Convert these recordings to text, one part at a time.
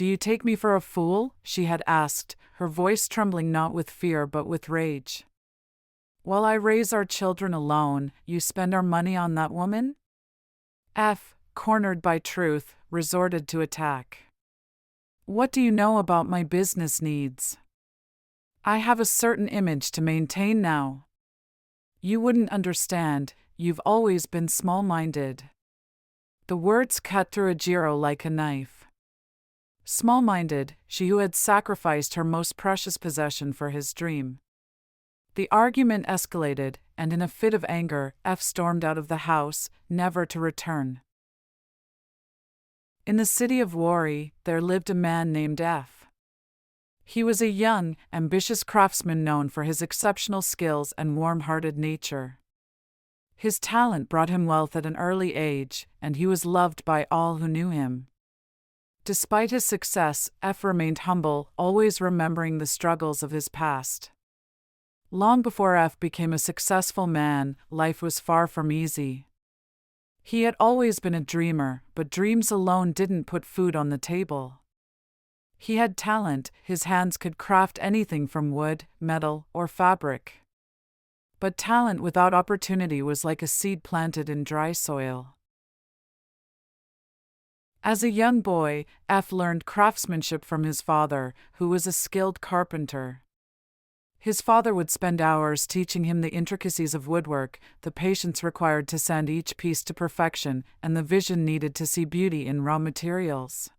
Do you take me for a fool? She had asked, her voice trembling not with fear but with rage. While I raise our children alone, you spend our money on that woman? F, cornered by truth, resorted to attack. What do you know about my business needs? I have a certain image to maintain now. You wouldn't understand, you've always been small-minded. The words cut through Ejiro like a knife. Small-minded, she who had sacrificed her most precious possession for his dream. The argument escalated, and in a fit of anger, F stormed out of the house, never to return. In the city of Wari, there lived a man named F. He was a young, ambitious craftsman known for his exceptional skills and warm-hearted nature. His talent brought him wealth at an early age, and he was loved by all who knew him. Despite his success, F remained humble, always remembering the struggles of his past. Long before F became a successful man, life was far from easy. He had always been a dreamer, but dreams alone didn't put food on the table. He had talent, his hands could craft anything from wood, metal, or fabric. But talent without opportunity was like a seed planted in dry soil. As a young boy, F learned craftsmanship from his father, who was a skilled carpenter. His father would spend hours teaching him the intricacies of woodwork, the patience required to sand each piece to perfection, and the vision needed to see beauty in raw materials.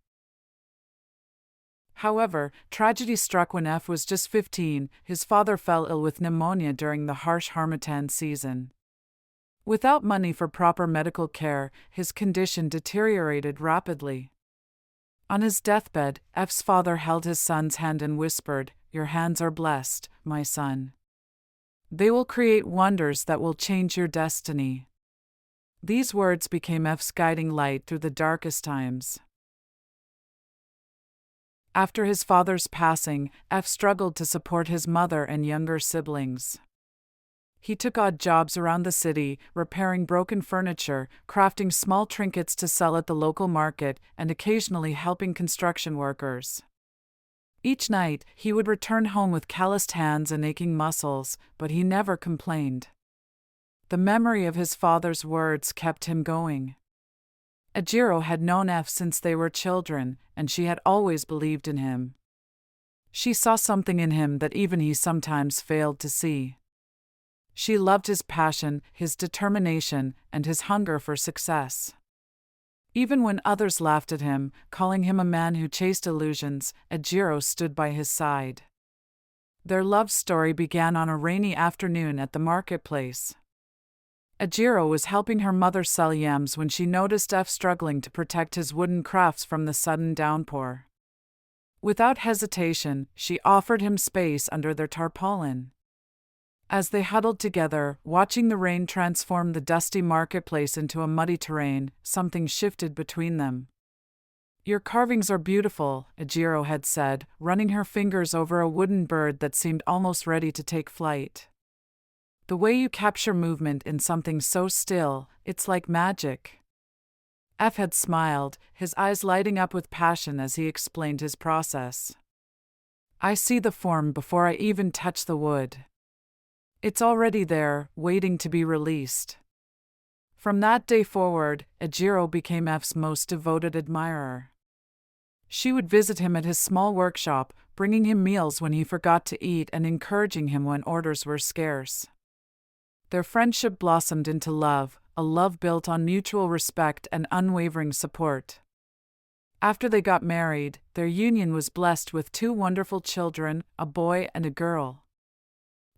However, tragedy struck when F was just 15. His father fell ill with pneumonia during the harsh harmattan season. Without money for proper medical care, his condition deteriorated rapidly. On his deathbed, F's father held his son's hand and whispered, "Your hands are blessed, my son. They will create wonders that will change your destiny." These words became F's guiding light through the darkest times. After his father's passing, F struggled to support his mother and younger siblings. He took odd jobs around the city, repairing broken furniture, crafting small trinkets to sell at the local market, and occasionally helping construction workers. Each night, he would return home with calloused hands and aching muscles, but he never complained. The memory of his father's words kept him going. Ejiro had known F since they were children, and she had always believed in him. She saw something in him that even he sometimes failed to see. She loved his passion, his determination, and his hunger for success. Even when others laughed at him, calling him a man who chased illusions, Ejiro stood by his side. Their love story began on a rainy afternoon at the marketplace. Ejiro was helping her mother sell yams when she noticed F struggling to protect his wooden crafts from the sudden downpour. Without hesitation, she offered him space under their tarpaulin. As they huddled together, watching the rain transform the dusty marketplace into a muddy terrain, something shifted between them. "Your carvings are beautiful," Ejiro had said, running her fingers over a wooden bird that seemed almost ready to take flight. "The way you capture movement in something so still, it's like magic." F had smiled, his eyes lighting up with passion as he explained his process. "I see the form before I even touch the wood. It's already there, waiting to be released." From that day forward, Ejiro became F's most devoted admirer. She would visit him at his small workshop, bringing him meals when he forgot to eat and encouraging him when orders were scarce. Their friendship blossomed into love, a love built on mutual respect and unwavering support. After they got married, their union was blessed with 2 wonderful children, a boy and a girl.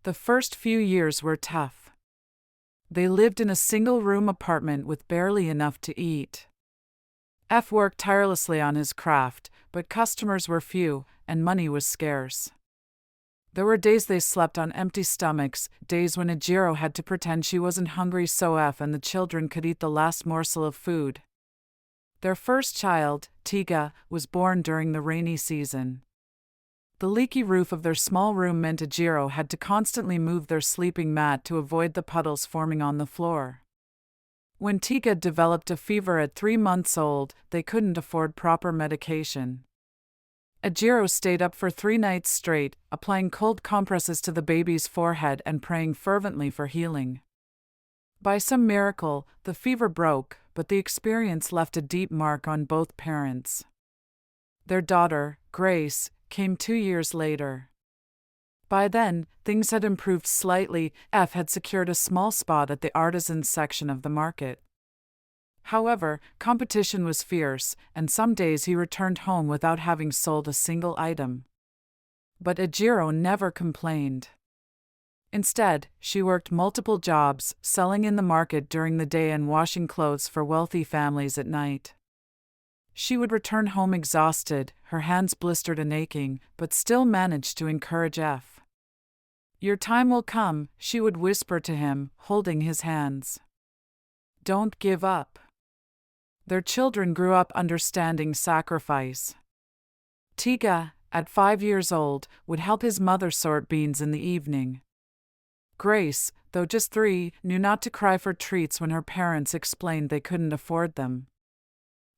The first few years were tough. They lived in a single-room apartment with barely enough to eat. F worked tirelessly on his craft, but customers were few, and money was scarce. There were days they slept on empty stomachs, days when Ejiro had to pretend she wasn't hungry so F and the children could eat the last morsel of food. Their first child, Tiga, was born during the rainy season. The leaky roof of their small room meant Ejiro had to constantly move their sleeping mat to avoid the puddles forming on the floor. When Tiga developed a fever at 3 months old, they couldn't afford proper medication. Ejiro stayed up for 3 nights straight, applying cold compresses to the baby's forehead and praying fervently for healing. By some miracle, the fever broke, but the experience left a deep mark on both parents. Their daughter, Grace, came 2 years later. By then, things had improved slightly. F had secured a small spot at the artisans section of the market. However, competition was fierce, and some days he returned home without having sold a single item. But Ejiro never complained. Instead, she worked multiple jobs, selling in the market during the day and washing clothes for wealthy families at night. She would return home exhausted, her hands blistered and aching, but still managed to encourage F. "Your time will come," she would whisper to him, holding his hands. "Don't give up." Their children grew up understanding sacrifice. Tiga, at 5 years old, would help his mother sort beans in the evening. Grace, though just 3, knew not to cry for treats when her parents explained they couldn't afford them.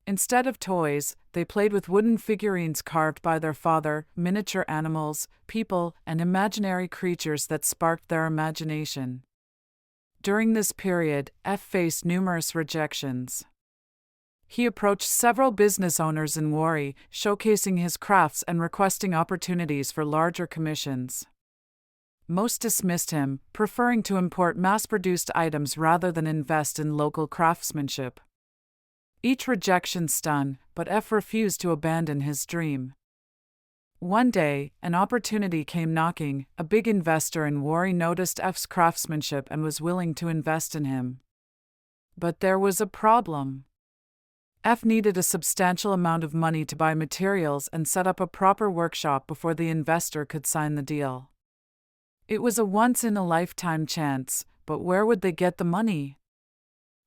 Instead of toys, they played with wooden figurines carved by their father, miniature animals, people, and imaginary creatures that sparked their imagination. During this period, F faced numerous rejections. He approached several business owners in Warri, showcasing his crafts and requesting opportunities for larger commissions. Most dismissed him, preferring to import mass-produced items rather than invest in local craftsmanship. Each rejection stung, but F refused to abandon his dream. One day, an opportunity came knocking. A big investor in Warri noticed F's craftsmanship and was willing to invest in him. But there was a problem. F needed a substantial amount of money to buy materials and set up a proper workshop before the investor could sign the deal. It was a once-in-a-lifetime chance, but where would they get the money?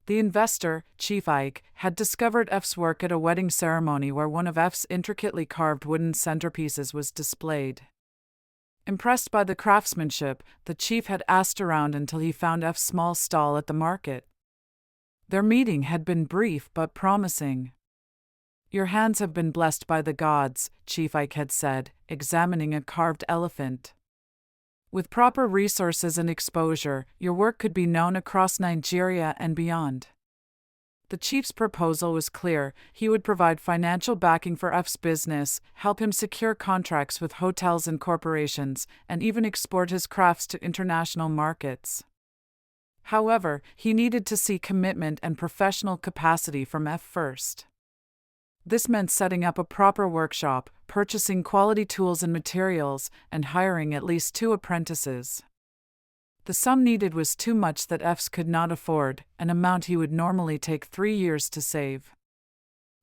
The investor, Chief Ike, had discovered F's work at a wedding ceremony where one of F's intricately carved wooden centerpieces was displayed. Impressed by the craftsmanship, the chief had asked around until he found F's small stall at the market. Their meeting had been brief but promising. "Your hands have been blessed by the gods," Chief Ike had said, examining a carved elephant. "With proper resources and exposure, your work could be known across Nigeria and beyond." The chief's proposal was clear. He would provide financial backing for F's business, help him secure contracts with hotels and corporations, and even export his crafts to international markets. However, he needed to see commitment and professional capacity from F first. This meant setting up a proper workshop, purchasing quality tools and materials, and hiring at least 2 apprentices. The sum needed was too much that F could not afford, an amount he would normally take 3 years to save.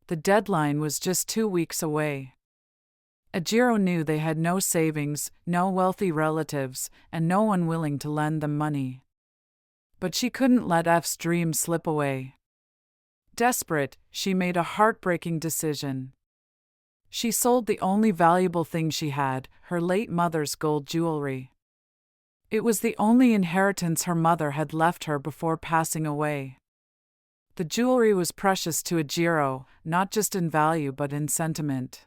The deadline was just 2 weeks away. Ejiro knew they had no savings, no wealthy relatives, and no one willing to lend them money. But she couldn't let F's dream slip away. Desperate, she made a heartbreaking decision. She sold the only valuable thing she had, her late mother's gold jewelry. It was the only inheritance her mother had left her before passing away. The jewelry was precious to Ejiro, not just in value but in sentiment.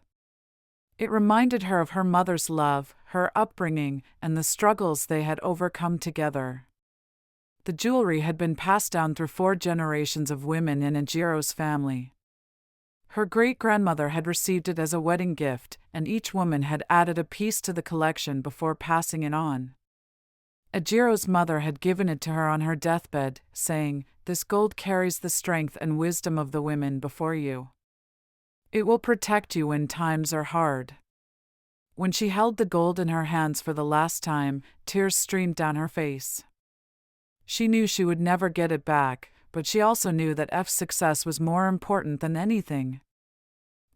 It reminded her of her mother's love, her upbringing, and the struggles they had overcome together. The jewelry had been passed down through 4 generations of women in Ejiro's family. Her great-grandmother had received it as a wedding gift, and each woman had added a piece to the collection before passing it on. Ejiro's mother had given it to her on her deathbed, saying, "This gold carries the strength and wisdom of the women before you. It will protect you when times are hard." When she held the gold in her hands for the last time, tears streamed down her face. She knew she would never get it back, but she also knew that F's success was more important than anything.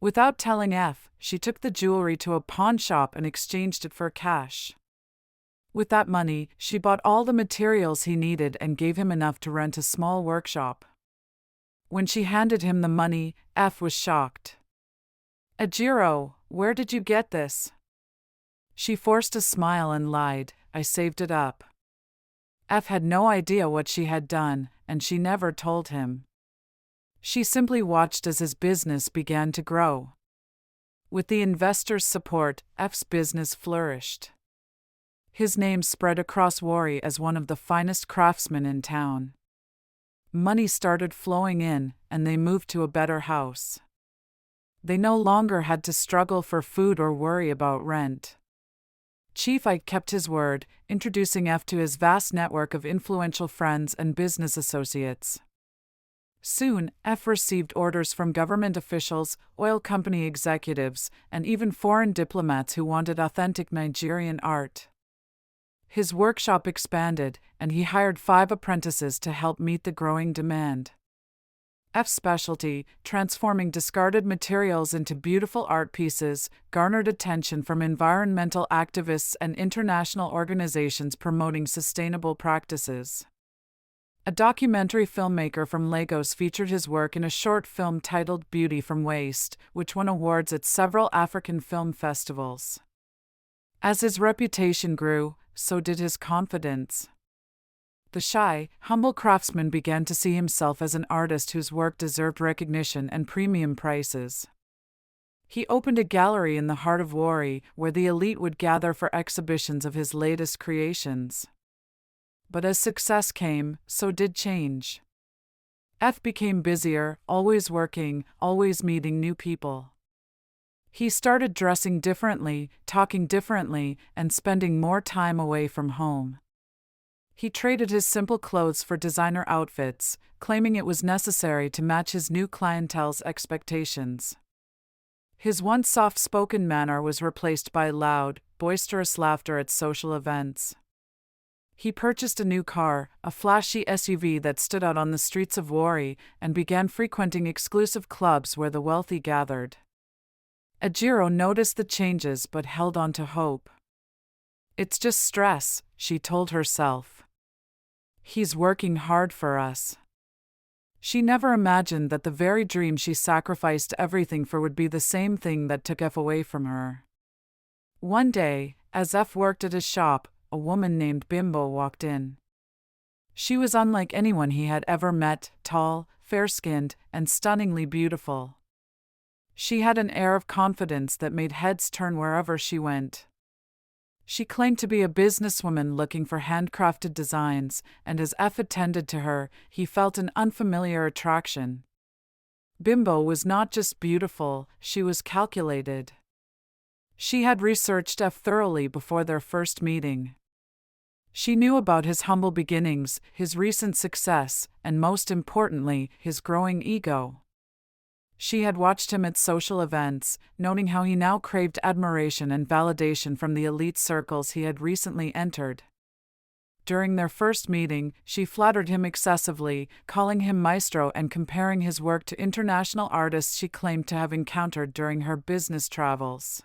Without telling F, she took the jewelry to a pawn shop and exchanged it for cash. With that money, she bought all the materials he needed and gave him enough to rent a small workshop. When she handed him the money, F was shocked. "Ejiro, where did you get this?" She forced a smile and lied, "I saved it up." F had no idea what she had done, and she never told him. She simply watched as his business began to grow. With the investors' support, F's business flourished. His name spread across Wari as one of the finest craftsmen in town. Money started flowing in, and they moved to a better house. They no longer had to struggle for food or worry about rent. Chief Ike kept his word, introducing F to his vast network of influential friends and business associates. Soon, F received orders from government officials, oil company executives, and even foreign diplomats who wanted authentic Nigerian art. His workshop expanded, and he hired 5 apprentices to help meet the growing demand. F's specialty, transforming discarded materials into beautiful art pieces, garnered attention from environmental activists and international organizations promoting sustainable practices. A documentary filmmaker from Lagos featured his work in a short film titled Beauty from Waste, which won awards at several African film festivals. As his reputation grew, so did his confidence. The shy, humble craftsman began to see himself as an artist whose work deserved recognition and premium prices. He opened a gallery in the heart of Wari, where the elite would gather for exhibitions of his latest creations. But as success came, so did change. F became busier, always working, always meeting new people. He started dressing differently, talking differently, and spending more time away from home. He traded his simple clothes for designer outfits, claiming it was necessary to match his new clientele's expectations. His once soft-spoken manner was replaced by loud, boisterous laughter at social events. He purchased a new car, a flashy SUV that stood out on the streets of Wari, and began frequenting exclusive clubs where the wealthy gathered. Ejiro noticed the changes but held on to hope. "It's just stress," she told herself. "He's working hard for us." She never imagined that the very dream she sacrificed everything for would be the same thing that took F away from her. One day, as F worked at his shop, a woman named Bimbo walked in. She was unlike anyone he had ever met, tall, fair-skinned, and stunningly beautiful. She had an air of confidence that made heads turn wherever she went. She claimed to be a businesswoman looking for handcrafted designs, and as F attended to her, he felt an unfamiliar attraction. Bimbo was not just beautiful, she was calculated. She had researched F thoroughly before their first meeting. She knew about his humble beginnings, his recent success, and most importantly, his growing ego. She had watched him at social events, noting how he now craved admiration and validation from the elite circles he had recently entered. During their first meeting, she flattered him excessively, calling him maestro and comparing his work to international artists she claimed to have encountered during her business travels.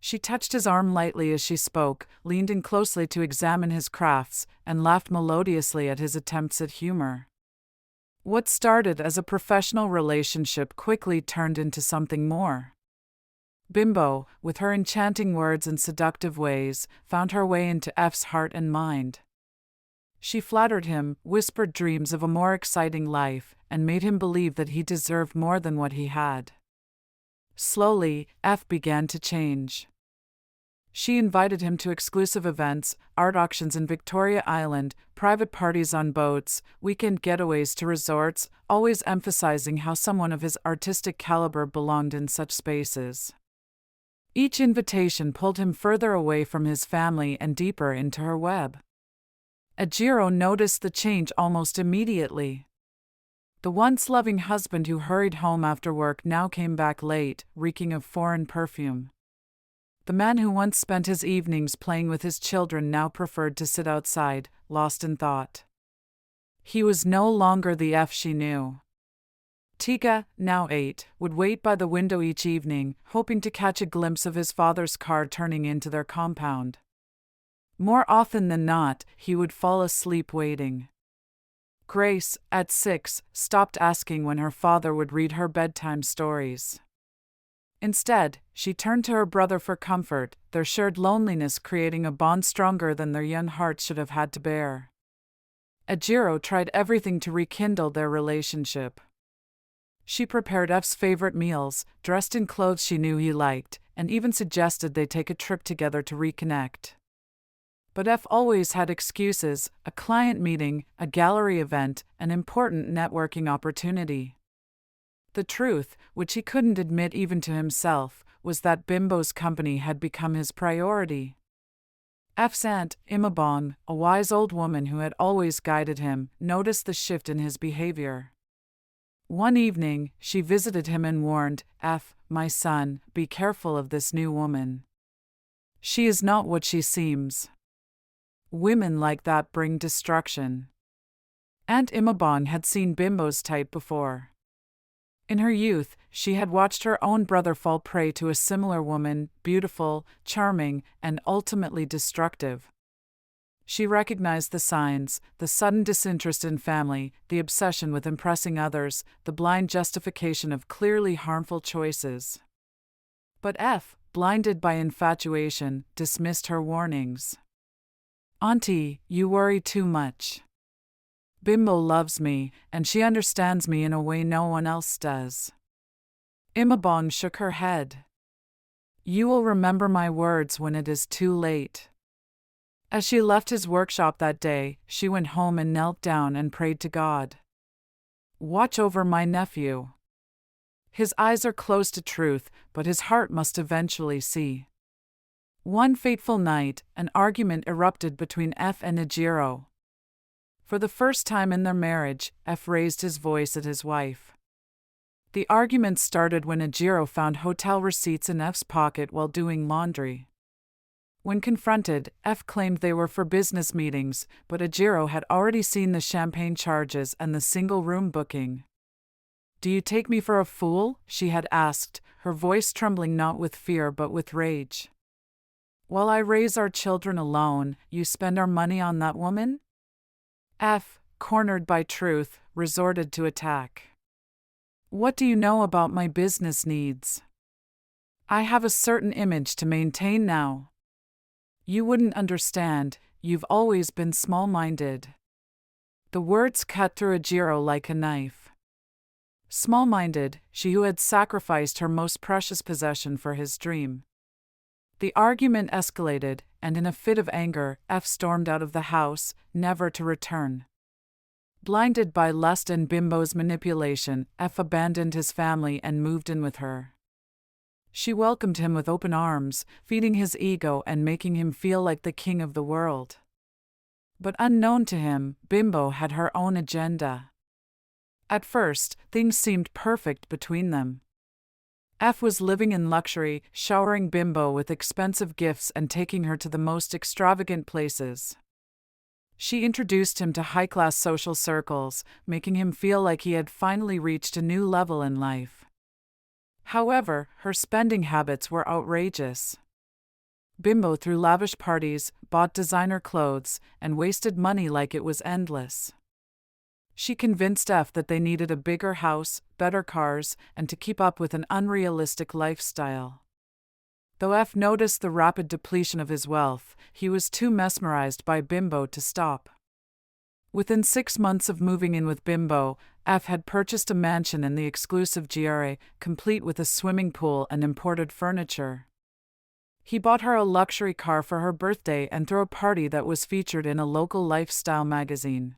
She touched his arm lightly as she spoke, leaned in closely to examine his crafts, and laughed melodiously at his attempts at humor. What started as a professional relationship quickly turned into something more. Bimbo, with her enchanting words and seductive ways, found her way into F's heart and mind. She flattered him, whispered dreams of a more exciting life, and made him believe that he deserved more than what he had. Slowly, F began to change. She invited him to exclusive events, art auctions in Victoria Island, private parties on boats, weekend getaways to resorts, always emphasizing how someone of his artistic caliber belonged in such spaces. Each invitation pulled him further away from his family and deeper into her web. Ejiro noticed the change almost immediately. The once loving husband who hurried home after work now came back late, reeking of foreign perfume. The man who once spent his evenings playing with his children now preferred to sit outside, lost in thought. He was no longer the F she knew. Tika, now 8, would wait by the window each evening, hoping to catch a glimpse of his father's car turning into their compound. More often than not, he would fall asleep waiting. Grace, at 6, stopped asking when her father would read her bedtime stories. Instead, she turned to her brother for comfort, their shared loneliness creating a bond stronger than their young hearts should have had to bear. Ejiro tried everything to rekindle their relationship. She prepared F's favorite meals, dressed in clothes she knew he liked, and even suggested they take a trip together to reconnect. But F always had excuses: a client meeting, a gallery event, an important networking opportunity. The truth, which he couldn't admit even to himself, was that Bimbo's company had become his priority. F's aunt, Imabong, a wise old woman who had always guided him, noticed the shift in his behavior. One evening, she visited him and warned, "F, my son, be careful of this new woman. She is not what she seems. Women like that bring destruction." Aunt Imabong had seen Bimbo's type before. In her youth, she had watched her own brother fall prey to a similar woman, beautiful, charming, and ultimately destructive. She recognized the signs: the sudden disinterest in family, the obsession with impressing others, the blind justification of clearly harmful choices. But F, blinded by infatuation, dismissed her warnings. "Auntie, you worry too much. Bimbo loves me, and she understands me in a way no one else does." Imabong shook her head. "You will remember my words when it is too late." As she left his workshop that day, she went home and knelt down and prayed to God. "Watch over my nephew. His eyes are closed to truth, but his heart must eventually see." One fateful night, an argument erupted between F and Ejiro. For the first time in their marriage, F raised his voice at his wife. The argument started when Ejiro found hotel receipts in F's pocket while doing laundry. When confronted, F claimed they were for business meetings, but Ejiro had already seen the champagne charges and the single-room booking. "Do you take me for a fool?" she had asked, her voice trembling not with fear but with rage. "While I raise our children alone, you spend our money on that woman?" F, cornered by truth, resorted to attack. "What do you know about my business needs? I have a certain image to maintain now. You wouldn't understand, you've always been small-minded." The words cut through Ejiro like a knife. Small-minded, she who had sacrificed her most precious possession for his dream. The argument escalated, and in a fit of anger, F stormed out of the house, never to return. Blinded by lust and Bimbo's manipulation, F abandoned his family and moved in with her. She welcomed him with open arms, feeding his ego and making him feel like the king of the world. But unknown to him, Bimbo had her own agenda. At first, things seemed perfect between them. F was living in luxury, showering Bimbo with expensive gifts and taking her to the most extravagant places. She introduced him to high-class social circles, making him feel like he had finally reached a new level in life. However, her spending habits were outrageous. Bimbo threw lavish parties, bought designer clothes, and wasted money like it was endless. She convinced F that they needed a bigger house, better cars, and to keep up with an unrealistic lifestyle. Though F noticed the rapid depletion of his wealth, he was too mesmerized by Bimbo to stop. Within 6 months of moving in with Bimbo, F had purchased a mansion in the exclusive GRA, complete with a swimming pool and imported furniture. He bought her a luxury car for her birthday and threw a party that was featured in a local lifestyle magazine.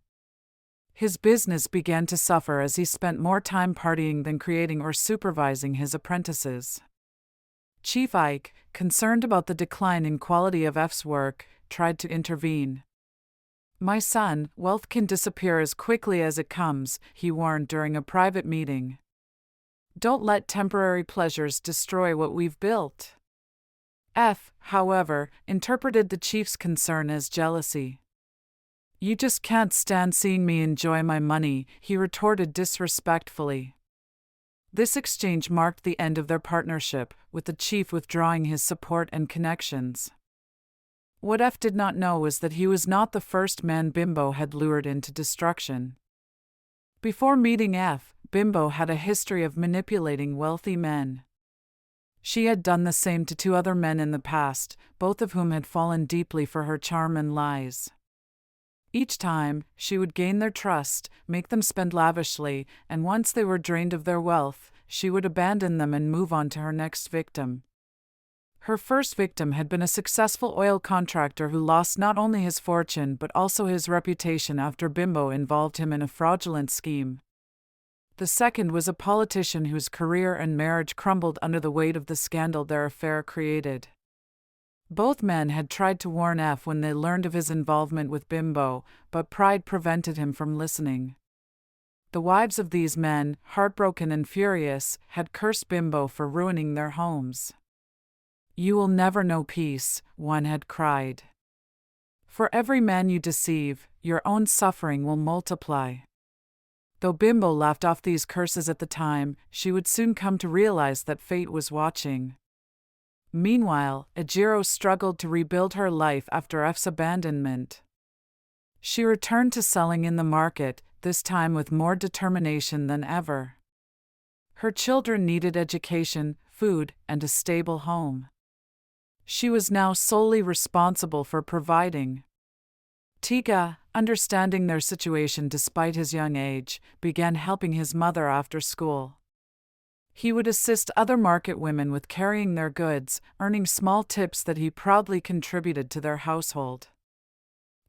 His business began to suffer as he spent more time partying than creating or supervising his apprentices. Chief Ike, concerned about the decline in quality of F's work, tried to intervene. "My son, wealth can disappear as quickly as it comes," he warned during a private meeting. "Don't let temporary pleasures destroy what we've built." F, however, interpreted the chief's concern as jealousy. "You just can't stand seeing me enjoy my money," he retorted disrespectfully. This exchange marked the end of their partnership, with the chief withdrawing his support and connections. What F did not know was that he was not the first man Bimbo had lured into destruction. Before meeting F, Bimbo had a history of manipulating wealthy men. She had done the same to 2 other men in the past, both of whom had fallen deeply for her charm and lies. Each time, she would gain their trust, make them spend lavishly, and once they were drained of their wealth, she would abandon them and move on to her next victim. Her first victim had been a successful oil contractor who lost not only his fortune but also his reputation after Bimbo involved him in a fraudulent scheme. The second was a politician whose career and marriage crumbled under the weight of the scandal their affair created. Both men had tried to warn F when they learned of his involvement with Bimbo, but pride prevented him from listening. The wives of these men, heartbroken and furious, had cursed Bimbo for ruining their homes. "You will never know peace," one had cried. "For every man you deceive, your own suffering will multiply." Though Bimbo laughed off these curses at the time, she would soon come to realize that fate was watching. Meanwhile, Ejiro struggled to rebuild her life after F's abandonment. She returned to selling in the market, this time with more determination than ever. Her children needed education, food, and a stable home. She was now solely responsible for providing. Tika, understanding their situation despite his young age, began helping his mother after school. He would assist other market women with carrying their goods, earning small tips that he proudly contributed to their household.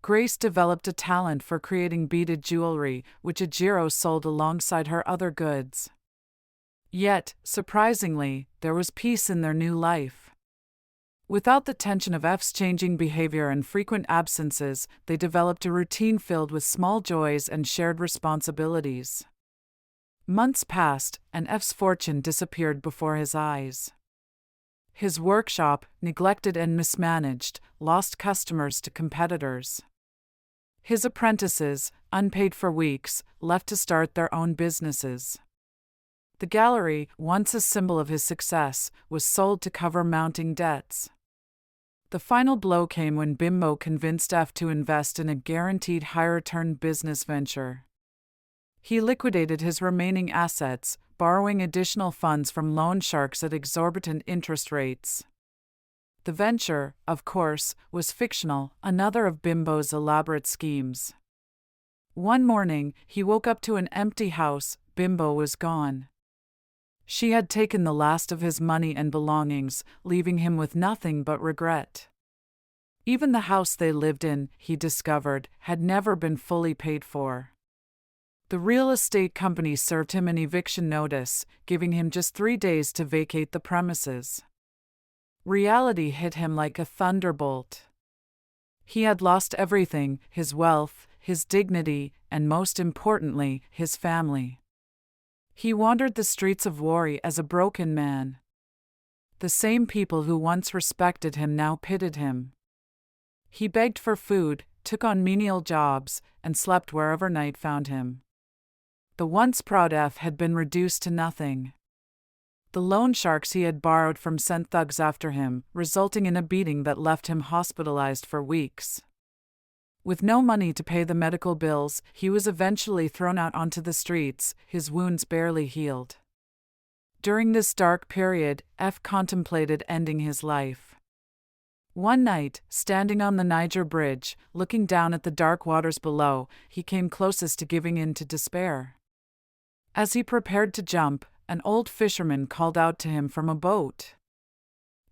Grace developed a talent for creating beaded jewelry, which Ejiro sold alongside her other goods. Yet, surprisingly, there was peace in their new life. Without the tension of F's changing behavior and frequent absences, they developed a routine filled with small joys and shared responsibilities. Months passed, and F's fortune disappeared before his eyes. His workshop, neglected and mismanaged, lost customers to competitors. His apprentices, unpaid for weeks, left to start their own businesses. The gallery, once a symbol of his success, was sold to cover mounting debts. The final blow came when Bimbo convinced F to invest in a guaranteed high-return business venture. He liquidated his remaining assets, borrowing additional funds from loan sharks at exorbitant interest rates. The venture, of course, was fictional, another of Bimbo's elaborate schemes. One morning, he woke up to an empty house. Bimbo was gone. She had taken the last of his money and belongings, leaving him with nothing but regret. Even the house they lived in, he discovered, had never been fully paid for. The real estate company served him an eviction notice, giving him just 3 days to vacate the premises. Reality hit him like a thunderbolt. He had lost everything: his wealth, his dignity, and most importantly, his family. He wandered the streets of Wari as a broken man. The same people who once respected him now pitied him. He begged for food, took on menial jobs, and slept wherever night found him. The once proud F had been reduced to nothing. The loan sharks he had borrowed from sent thugs after him, resulting in a beating that left him hospitalized for weeks. With no money to pay the medical bills, he was eventually thrown out onto the streets, his wounds barely healed. During this dark period, F contemplated ending his life. One night, standing on the Niger Bridge, looking down at the dark waters below, he came closest to giving in to despair. As he prepared to jump, an old fisherman called out to him from a boat.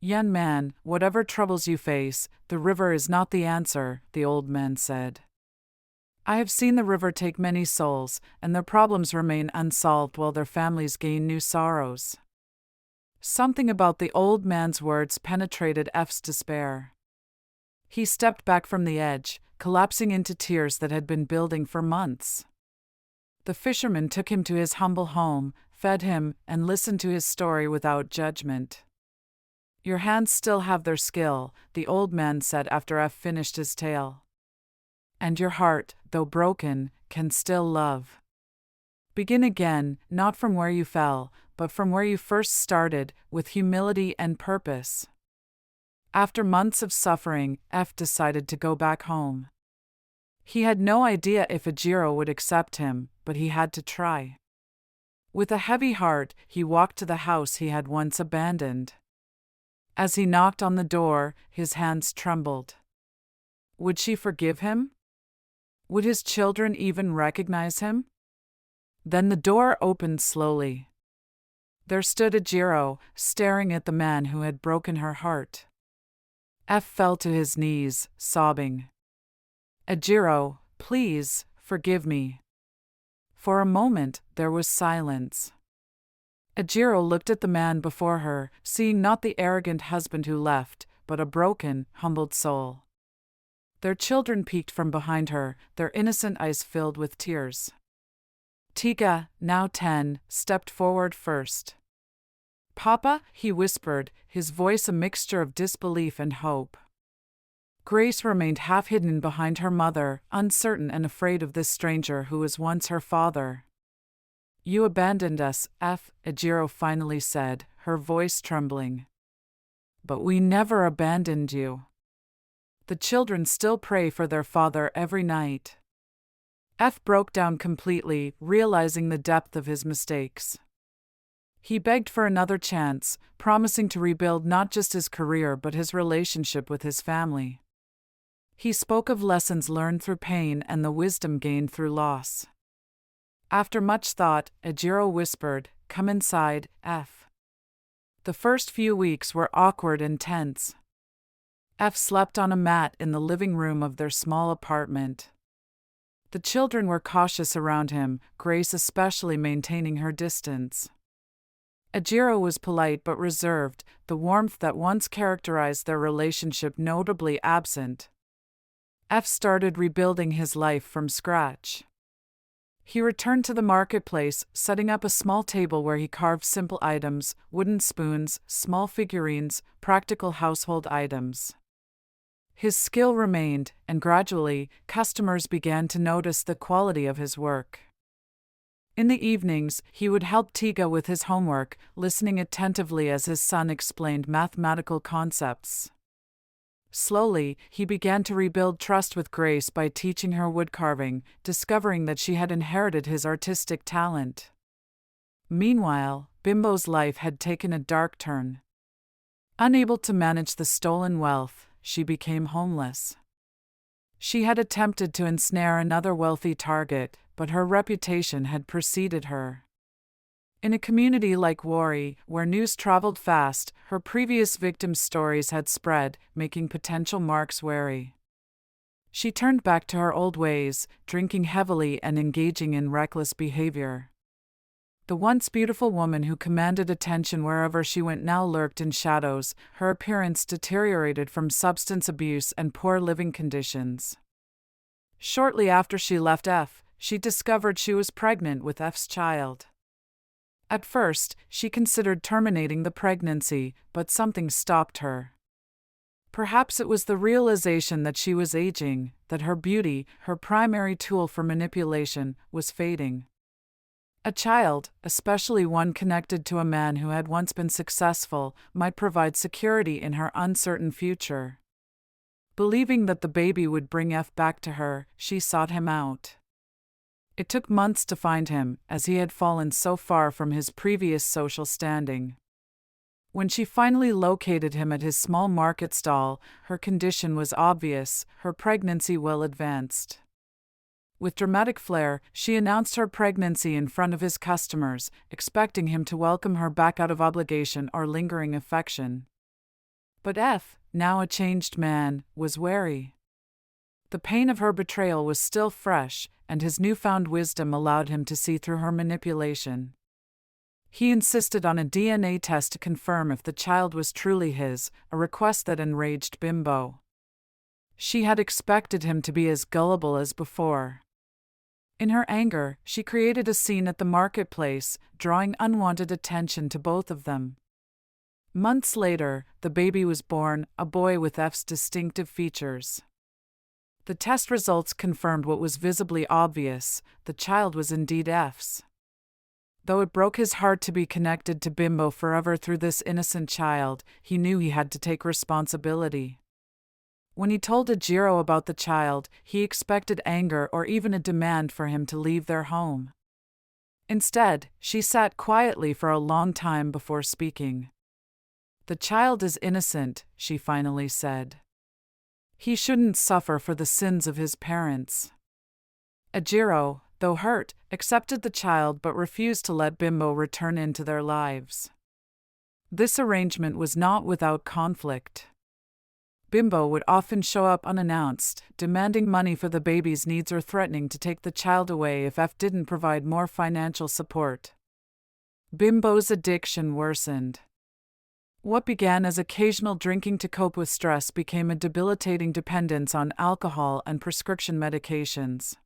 "Young man, whatever troubles you face, the river is not the answer," the old man said. "I have seen the river take many souls, and their problems remain unsolved while their families gain new sorrows." Something about the old man's words penetrated F's despair. He stepped back from the edge, collapsing into tears that had been building for months. The fisherman took him to his humble home, fed him, and listened to his story without judgment. "Your hands still have their skill," the old man said after F finished his tale. "And your heart, though broken, can still love. Begin again, not from where you fell, but from where you first started, with humility and purpose." After months of suffering, F decided to go back home. He had no idea if Ejiro would accept him, but he had to try. With a heavy heart, he walked to the house he had once abandoned. As he knocked on the door, his hands trembled. Would she forgive him? Would his children even recognize him? Then the door opened slowly. There stood Ejiro, staring at the man who had broken her heart. F fell to his knees, sobbing. Ejiro, please, forgive me. For a moment, there was silence. Ejiro looked at the man before her, seeing not the arrogant husband who left, but a broken, humbled soul. Their children peeked from behind her, their innocent eyes filled with tears. Tika, now 10, stepped forward first. Papa, he whispered, his voice a mixture of disbelief and hope. Grace remained half hidden behind her mother, uncertain and afraid of this stranger who was once her father. You abandoned us, Ejiro finally said, her voice trembling. But we never abandoned you. The children still pray for their father every night. F broke down completely, realizing the depth of his mistakes. He begged for another chance, promising to rebuild not just his career but his relationship with his family. He spoke of lessons learned through pain and the wisdom gained through loss. After much thought, Ejiro whispered, "Come inside, F." The first few weeks were awkward and tense. F slept on a mat in the living room of their small apartment. The children were cautious around him, Grace especially maintaining her distance. Ejiro was polite but reserved, the warmth that once characterized their relationship notably absent. F started rebuilding his life from scratch. He returned to the marketplace, setting up a small table where he carved simple items, wooden spoons, small figurines, practical household items. His skill remained, and gradually, customers began to notice the quality of his work. In the evenings, he would help Tika with his homework, listening attentively as his son explained mathematical concepts. Slowly, he began to rebuild trust with Grace by teaching her woodcarving, discovering that she had inherited his artistic talent. Meanwhile, Bimbo's life had taken a dark turn. Unable to manage the stolen wealth, she became homeless. She had attempted to ensnare another wealthy target, but her reputation had preceded her. In a community like Wari, where news traveled fast, her previous victims' stories had spread, making potential marks wary. She turned back to her old ways, drinking heavily and engaging in reckless behavior. The once beautiful woman who commanded attention wherever she went now lurked in shadows, her appearance deteriorated from substance abuse and poor living conditions. Shortly after she left F, she discovered she was pregnant with F's child. At first, she considered terminating the pregnancy, but something stopped her. Perhaps it was the realization that she was aging, that her beauty, her primary tool for manipulation, was fading. A child, especially one connected to a man who had once been successful, might provide security in her uncertain future. Believing that the baby would bring F back to her, she sought him out. It took months to find him, as he had fallen so far from his previous social standing. When she finally located him at his small market stall, her condition was obvious, her pregnancy well advanced. With dramatic flair, she announced her pregnancy in front of his customers, expecting him to welcome her back out of obligation or lingering affection. But F, now a changed man, was wary. The pain of her betrayal was still fresh, and his newfound wisdom allowed him to see through her manipulation. He insisted on a DNA test to confirm if the child was truly his, a request that enraged Bimbo. She had expected him to be as gullible as before. In her anger, she created a scene at the marketplace, drawing unwanted attention to both of them. Months later, the baby was born, a boy with F's distinctive features. The test results confirmed what was visibly obvious: the child was indeed F's. Though it broke his heart to be connected to Bimbo forever through this innocent child, he knew he had to take responsibility. When he told Ejiro about the child, he expected anger or even a demand for him to leave their home. Instead, she sat quietly for a long time before speaking. "The child is innocent," she finally said. "He shouldn't suffer for the sins of his parents." Ejiro, though hurt, accepted the child but refused to let Bimbo return into their lives. This arrangement was not without conflict. Bimbo would often show up unannounced, demanding money for the baby's needs or threatening to take the child away if F didn't provide more financial support. Bimbo's addiction worsened. What began as occasional drinking to cope with stress became a debilitating dependence on alcohol and prescription medications.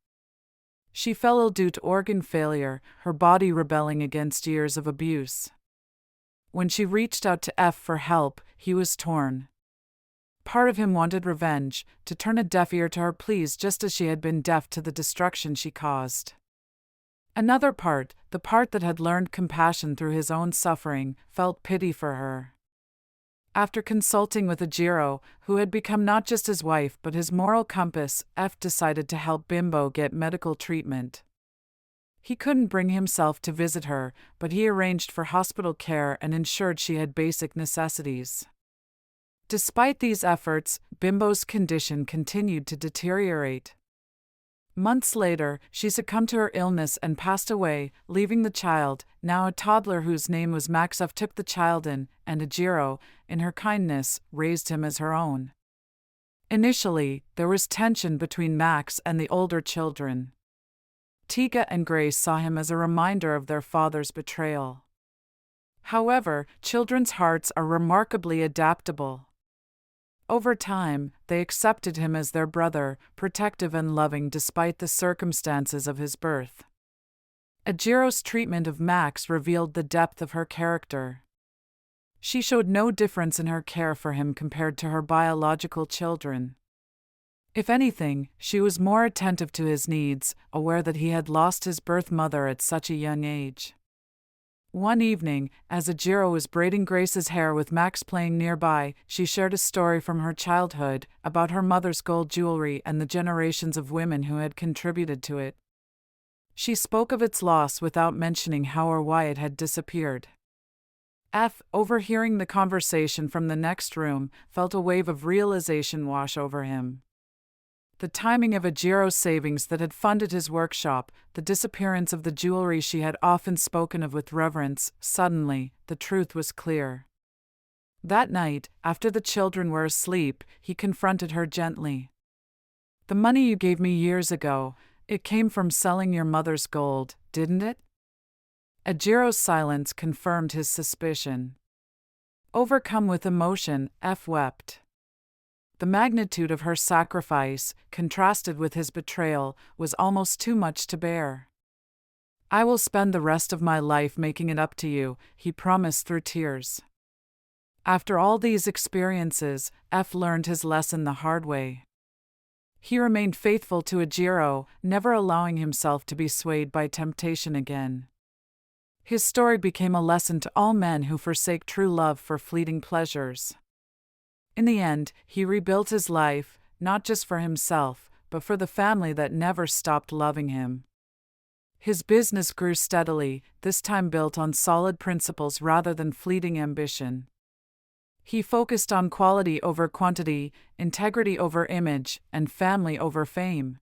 She fell ill due to organ failure, her body rebelling against years of abuse. When she reached out to F for help, he was torn. Part of him wanted revenge, to turn a deaf ear to her pleas just as she had been deaf to the destruction she caused. Another part, the part that had learned compassion through his own suffering, felt pity for her. After consulting with Ejiro, who had become not just his wife but his moral compass, F decided to help Bimbo get medical treatment. He couldn't bring himself to visit her, but he arranged for hospital care and ensured she had basic necessities. Despite these efforts, Bimbo's condition continued to deteriorate. Months later, she succumbed to her illness and passed away, leaving the child, now a toddler whose name was Max. F took the child in, and Ejiro, in her kindness, raised him as her own. Initially, there was tension between Max and the older children. Tiga and Grace saw him as a reminder of their father's betrayal. However, children's hearts are remarkably adaptable. Over time, they accepted him as their brother, protective and loving despite the circumstances of his birth. Ejiro's treatment of Max revealed the depth of her character. She showed no difference in her care for him compared to her biological children. If anything, she was more attentive to his needs, aware that he had lost his birth mother at such a young age. One evening, as Ejiro was braiding Grace's hair with Max playing nearby, she shared a story from her childhood, about her mother's gold jewelry and the generations of women who had contributed to it. She spoke of its loss without mentioning how or why it had disappeared. F, overhearing the conversation from the next room, felt a wave of realization wash over him. The timing of Ejiro's savings that had funded his workshop, the disappearance of the jewelry she had often spoken of with reverence, suddenly, the truth was clear. That night, after the children were asleep, he confronted her gently. "The money you gave me years ago, it came from selling your mother's gold, didn't it?" Ejiro's silence confirmed his suspicion. Overcome with emotion, F wept. The magnitude of her sacrifice, contrasted with his betrayal, was almost too much to bear. "I will spend the rest of my life making it up to you," he promised through tears. After all these experiences, F learned his lesson the hard way. He remained faithful to Ejiro, never allowing himself to be swayed by temptation again. His story became a lesson to all men who forsake true love for fleeting pleasures. In the end, he rebuilt his life, not just for himself, but for the family that never stopped loving him. His business grew steadily, this time built on solid principles rather than fleeting ambition. He focused on quality over quantity, integrity over image, and family over fame.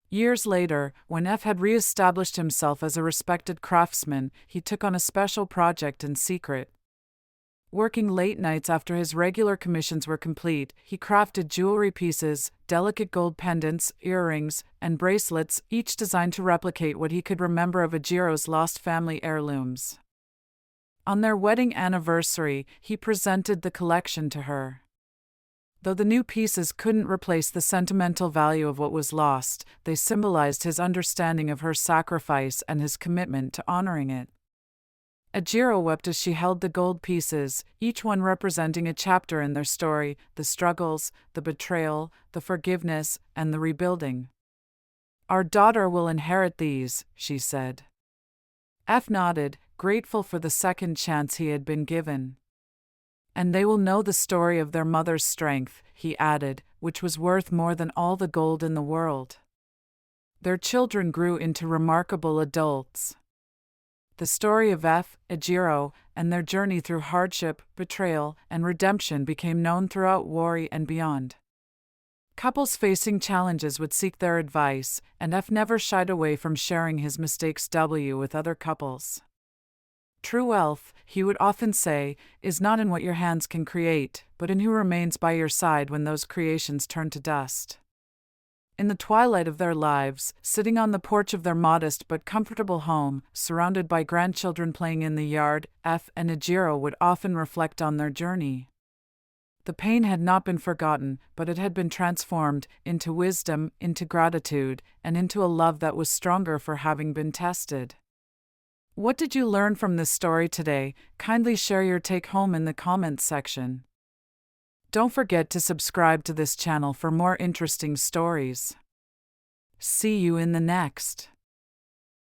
Years later, when F had re-established himself as a respected craftsman, he took on a special project in secret. Working late nights after his regular commissions were complete, he crafted jewelry pieces, delicate gold pendants, earrings, and bracelets, each designed to replicate what he could remember of Ejiro's lost family heirlooms. On their wedding anniversary, he presented the collection to her. Though the new pieces couldn't replace the sentimental value of what was lost, they symbolized his understanding of her sacrifice and his commitment to honoring it. Ejiro wept as she held the gold pieces, each one representing a chapter in their story, the struggles, the betrayal, the forgiveness, and the rebuilding. "Our daughter will inherit these," she said. F nodded, grateful for the second chance he had been given. "And they will know the story of their mother's strength," he added, "which was worth more than all the gold in the world." Their children grew into remarkable adults. The story of F, Ejiro, and their journey through hardship, betrayal, and redemption became known throughout Wari and beyond. Couples facing challenges would seek their advice, and F never shied away from sharing his mistakes with other couples. True wealth, he would often say, is not in what your hands can create, but in who remains by your side when those creations turn to dust. In the twilight of their lives, sitting on the porch of their modest but comfortable home, surrounded by grandchildren playing in the yard, F and Ejiro would often reflect on their journey. The pain had not been forgotten, but it had been transformed into wisdom, into gratitude, and into a love that was stronger for having been tested. What did you learn from this story today? Kindly share your take-home in the comments section. Don't forget to subscribe to this channel for more interesting stories. See you in the next.